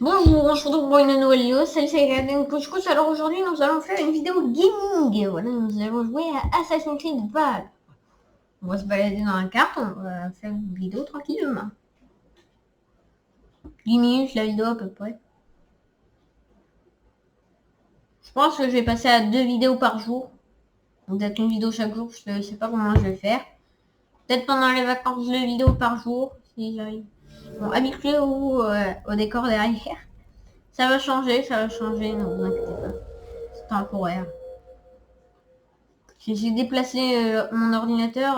Bonjour, on se retrouve pour une nouvelle vidéo, salut c'est Gaden Couchous. Alors aujourd'hui nous allons faire une vidéo gaming. Voilà, nous allons jouer à Assassin's Creed Valhalla. On va se balader dans la carte, on va faire une vidéo tranquillement. 10 minutes la vidéo à peu près. Je pense que je vais passer à 2 vidéos par jour. Peut-être une vidéo chaque jour, je sais pas comment je vais faire. Peut-être pendant les vacances 2 vidéos par jour, si j'arrive. Bon, habituez-vous au décor derrière. Ça va changer, ne vous inquiétez pas. C'est temporaire. J'ai déplacé mon ordinateur.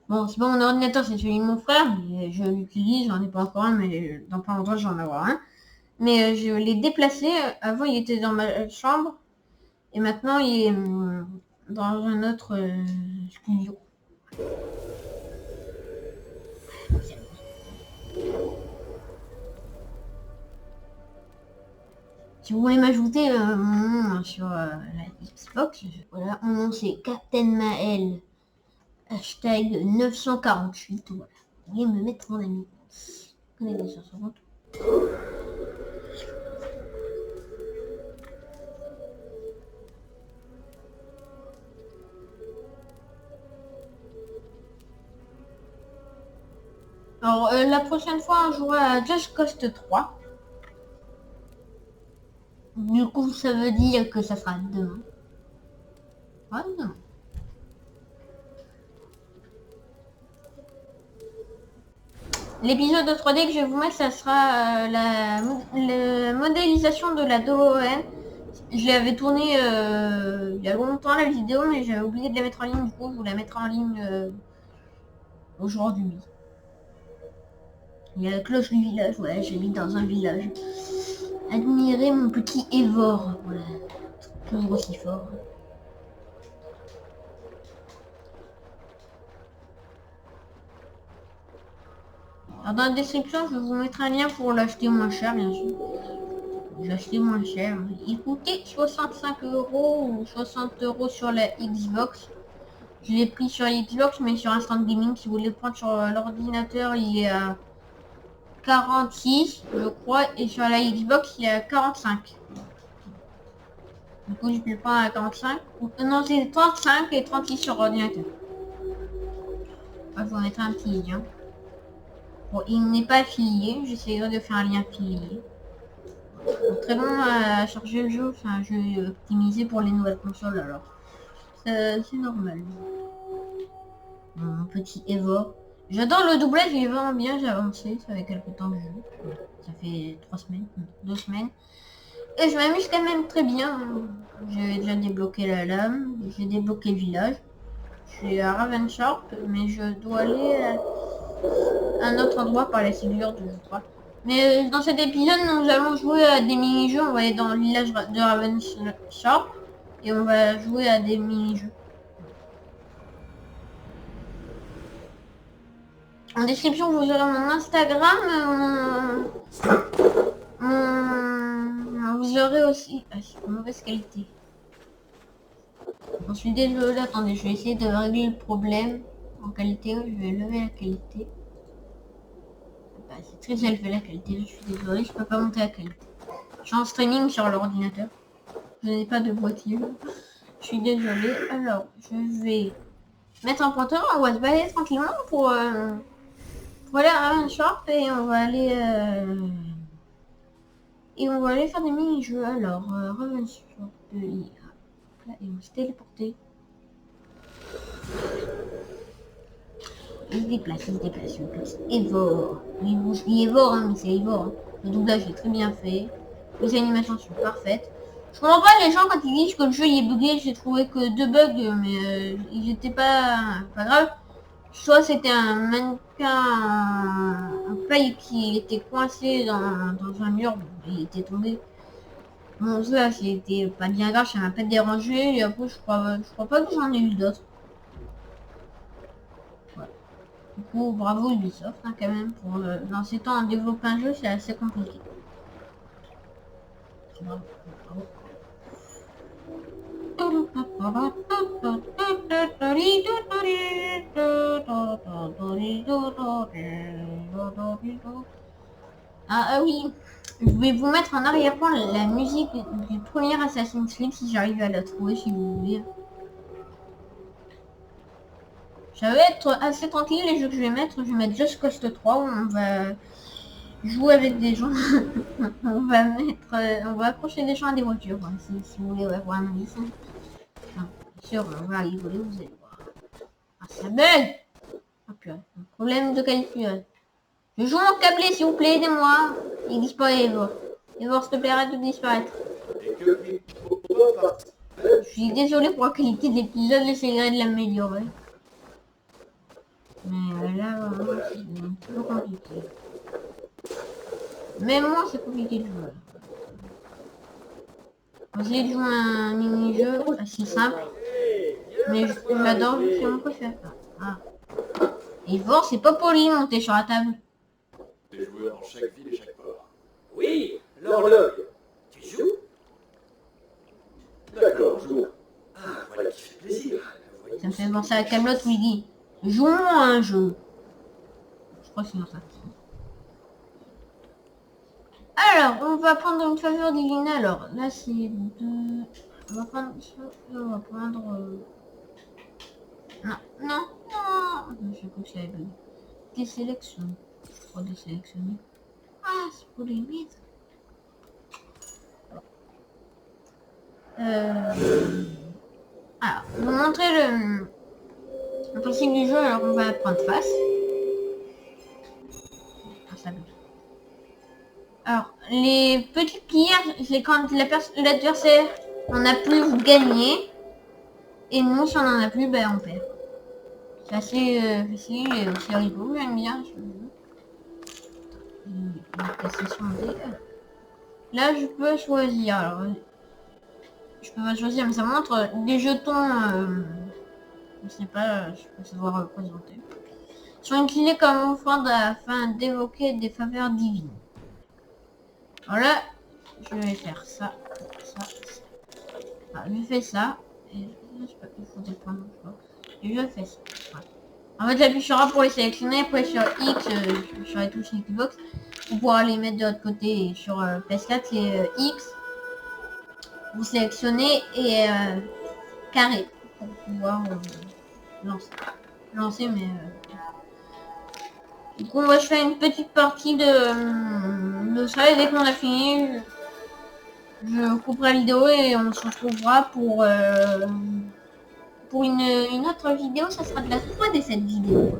Bon, c'est pas mon ordinateur, c'est celui de mon frère, mais je l'utilise, j'en ai pas encore un, mais dans pas longtemps j'en avoir un. Mais je l'ai déplacé. Avant, il était dans ma chambre, et maintenant il est dans un autre studio. Si vous voulez m'ajouter mon nom sur la Xbox, voilà, mon nom c'est Captain Maël, hashtag 948, voilà. Vous pouvez me mettre en ami. Connectez sur ce compte. Alors, la prochaine fois, on jouera à Just Cause 3. Du coup, ça veut dire que ça sera demain. Ouais, demain. L'épisode de 3D que je vais vous mettre, ça sera la modélisation de la DeLorean. Je l'avais tourné il y a longtemps la vidéo, mais j'avais oublié de la mettre en ligne. Du coup, je vous la mettrai en ligne aujourd'hui. Il y a la cloche du village. Ouais, j'habite dans un village. Admirez mon petit Évore. Voilà. Toujours aussi fort. Alors, dans la description, je vous mettrai un lien pour l'acheter moins cher, bien sûr. J'ai acheté moins cher. Il coûtait 65 € ou 60 € sur la Xbox. Je l'ai pris sur la Xbox, mais sur Instant Gaming, si vous voulez le prendre sur l'ordinateur, il est à 46, je crois, et sur la Xbox, il est à 45. Du coup, je peux le prendre à 45. Non, c'est 35 et 36 sur ordinateur. Je vous mettrai un petit lien. Bon, il n'est pas affilié, j'essaierai de faire un lien affilié. Très bon à charger le jeu, c'est un jeu optimisé pour les nouvelles consoles alors. C'est normal. Mon petit Evo. J'adore le doublage, il est vraiment bien, j'ai avancé, ça fait quelques temps que je joue. Ça fait 3 semaines, 2 semaines. Et je m'amuse quand même très bien. J'ai déjà débloqué la lame, j'ai débloqué le village. Je suis à Ravensharp, mais je dois aller à un autre endroit par la Sigurd, je crois. Mais dans cet épisode, nous allons jouer à des mini-jeux. On va aller dans le village de Ravensharp et on va jouer à des mini-jeux. En description, vous aurez mon Instagram, vous aurez aussi... Ah, c'est une mauvaise qualité. Je suis désolée, attendez, je vais essayer de régler le problème en qualité. Je vais lever la qualité. Bah, c'est très élevé la qualité, je suis désolée, je peux pas monter la qualité. Je suis en streaming sur l'ordinateur. Je n'ai pas de boîtier. Je suis désolée. Alors, je vais mettre un pointeur. On va se balader tranquillement pour aller à Ravensharp et on va aller... et on va aller faire des mini-jeux. Alors, Ravensharp, là, et on va se téléporter. Il se déplace, il se déplace, il se déplace. Evor. Je dis Evor, hein, mais c'est Evor. Hein. Le doublage est très bien fait. Les animations sont parfaites. Je comprends pas les gens quand ils disent que le jeu il est bugué. J'ai trouvé que 2 bugs, mais ils étaient pas grave. Soit c'était un mannequin, un paille qui était coincé dans un mur, il était tombé. Bon, ça c'était pas bien grave, ça m'a pas dérangé. Et après, je crois pas que j'en ai eu d'autres. Du coup, bravo Ubisoft hein, quand même. Pour, dans ces temps, développer un jeu, c'est assez compliqué. Bravo, bravo. Ah oui, je vais vous mettre en arrière-plan la musique du premier Assassin's Creed si j'arrive à la trouver si vous voulez. Ça va être assez tranquille les jeux que je vais mettre. Je vais mettre Just Cause 3 où on va jouer avec des gens. On va accrocher des gens à des voitures. Quoi, si vous voulez avoir un indice. Enfin, bien sûr, on va rigoler, vous allez voir. Ah, ça bug! Ah purée, un problème de qualité. Je joue mon câblé, s'il vous plaît, aidez-moi. Il disparaît, Evor. Evor, s'il te plaît, arrête de disparaître. Je suis désolé pour la qualité de l'épisode, j'essaierai de l'améliorer. Mais là, vraiment, c'est un peu compliqué. Même moi, c'est compliqué de jouer. J'ai joué un mini-jeu assez simple. Mais j'adore, c'est mon préféré. Ah. Evor, c'est pas poli de monter sur la table. Des joueurs dans chaque ville et chaque port. Oui, l'horloge. Tu joues? D'accord, joue. Ah, voilà qui fait plaisir. Ça me fait penser à Camelot où il dit jouons à un jeu. Je crois que c'est dans ça. Alors, on va prendre une faveur divine. Alors, là c'est de... On va prendre ça. On va prendre... Non, non, non. Je sais pas si elle veut. Désélectionne. Je crois désélectionner. Ah, c'est pour les mettre. Alors, vous montrer le principe du jeu. Alors, on va prendre face. Ah, ça bouge. Alors, les petites pierres, c'est quand l'adversaire en a plus, vous gagnez. Et nous, si on en a plus, ben on perd. C'est assez facile et aussi rigolo, j'aime bien ce jeu. Il va casser son dé. Là, je peux choisir. Alors, je peux pas choisir, mais ça montre des jetons. Je sais pas, je peux savoir représenter. Sur une clé comme offrande afin d'évoquer des faveurs divines. Voilà, je vais faire ça, ça. Ah, je fais ça. Et il faut dépendre, je crois. Et je fais ça. Voilà. En fait, j'appuie sur A pour les sélectionner. Après, sur X, sur les touches Xbox, pour pouvoir les mettre de l'autre côté. Et sur PS4, c'est X. Vous sélectionnez et carré pour pouvoir lancer. Mais du coup, moi, je fais une petite partie de ça. Et dès qu'on a fini, je couperai la vidéo et on se retrouvera pour une autre vidéo. Ça sera de la 3D cette vidéo.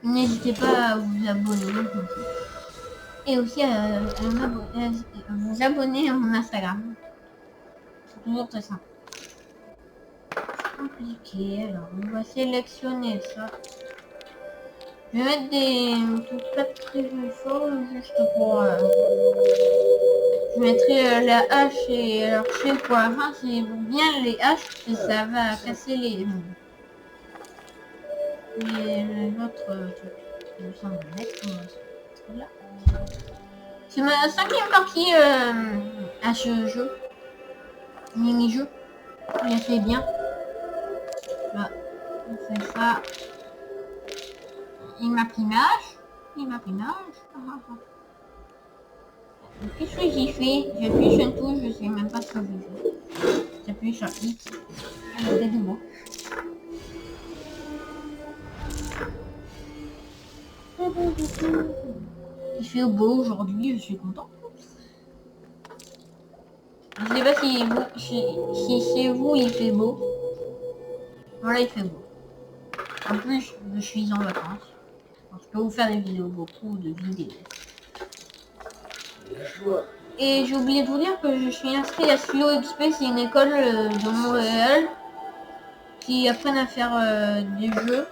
N'hésitez pas à vous abonner et aussi à vous abonner à mon Instagram. C'est toujours très simple. Compliqué. Alors on va sélectionner ça. Je vais mettre des trucs pas très forts juste pour... je mettrai la hache et l'archer pour la fin. C'est bien les haches et ça va casser les autres trucs. Ça va mettre là. C'est ma 5e partie à ce jeu. Mini-jeu. Il a fait bien. Là, on fait ça. Il m'a pris l'âge. Qu'est-ce que j'ai fait? J'appuie sur une touche, je sais même pas ce que j'ai fait. J'appuie sur X. Arrêtez de moi. Il fait beau aujourd'hui, je suis content. Je sais pas si chez vous il fait beau. Voilà, il fait beau. En plus, je suis en vacances. Donc, je peux vous faire des vidéos, beaucoup de vidéos. Et j'ai oublié de vous dire que je suis inscrit à Studio XP, c'est une école de Montréal qui apprennent à faire des jeux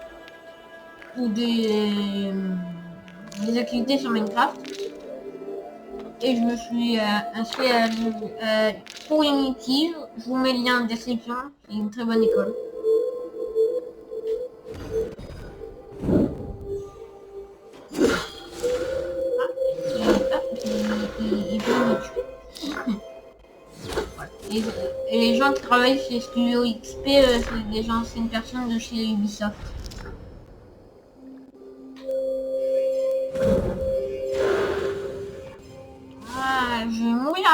ou des activités sur Minecraft. Et je me suis inscrit pour Unity. Je vous mets le lien en description. C'est une très bonne école. Il veut me tuer. Voilà. Et les gens qui travaillent chez Studio XP, c'est des anciennes personnes de chez Ubisoft.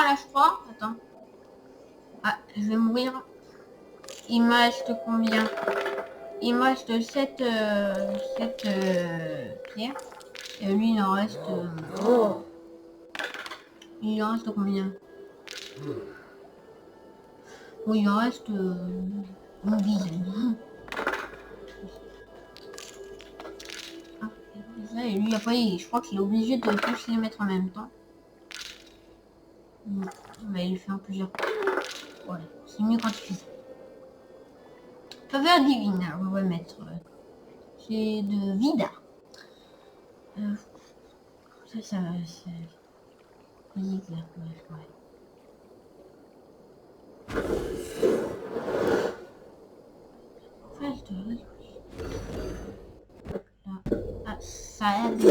là, je crois. Attends. Ah, je vais mourir. Il me reste combien? Il me reste 7 pierres. Et lui, il en reste... il en reste combien? Oui, il en reste une dizaine. Ah, et lui, après, je crois qu'il est obligé de tous les mettre en même temps. Mais il le fait en plusieurs. Voilà, c'est mieux quand il fait. Faveur divine, alors on va mettre... c'est de Vida. Ça, c'est... Exact, ouais. Ah, ça a l'air de...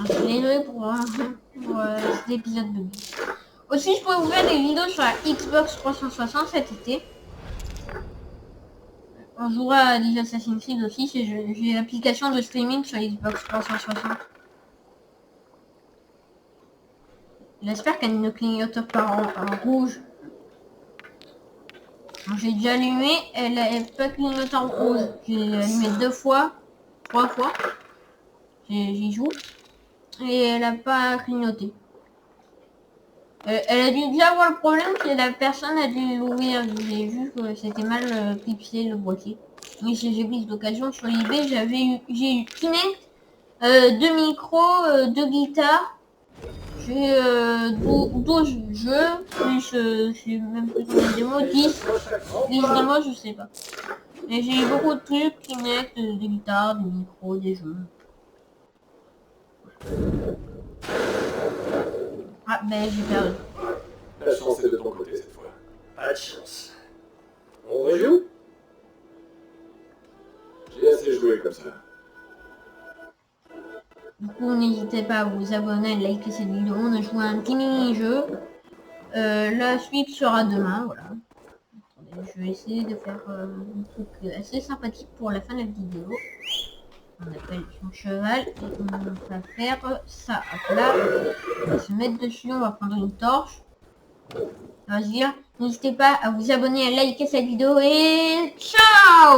Je suis désolé pour cet épisode de vie. Aussi, je pourrais vous faire des vidéos sur la Xbox 360 cet été. On jouera à des Assassin's Creed aussi. J'ai l'application de streaming sur Xbox 360. J'espère qu'elle ne clignote pas en rouge. J'ai déjà allumé, elle n'a pas clignoté en rouge. J'ai allumé 2 fois, 3 fois. J'y joue. Et elle n'a pas clignoté. Elle a dû déjà avoir le problème que la personne a dû l'ouvrir. J'ai vu que c'était mal clipsé le boîtier. Oui, j'ai pris l'occasion sur eBay. J'ai eu Kinect, 2 micros, 2 guitares. J'ai 12 jeux, plus j'ai même plus de démos, 10 démos, je sais pas. Et j'ai eu beaucoup de trucs, Kinect, des guitares, des micros, des jeux. Ah ben j'ai perdu. La chance est de ton côté cette fois. Pas de chance. On rejoue? J'ai assez joué comme ça. Du coup, n'hésitez pas à vous abonner, à liker cette vidéo. On a joué à un petit mini-jeu. La suite sera demain, voilà. Attendez, je vais essayer de faire un truc assez sympathique pour la fin de la vidéo. On appelle son cheval et on va faire ça. Hop là, on va se mettre dessus, on va prendre une torche. On va se dire, n'hésitez pas à vous abonner, à liker cette vidéo et ciao!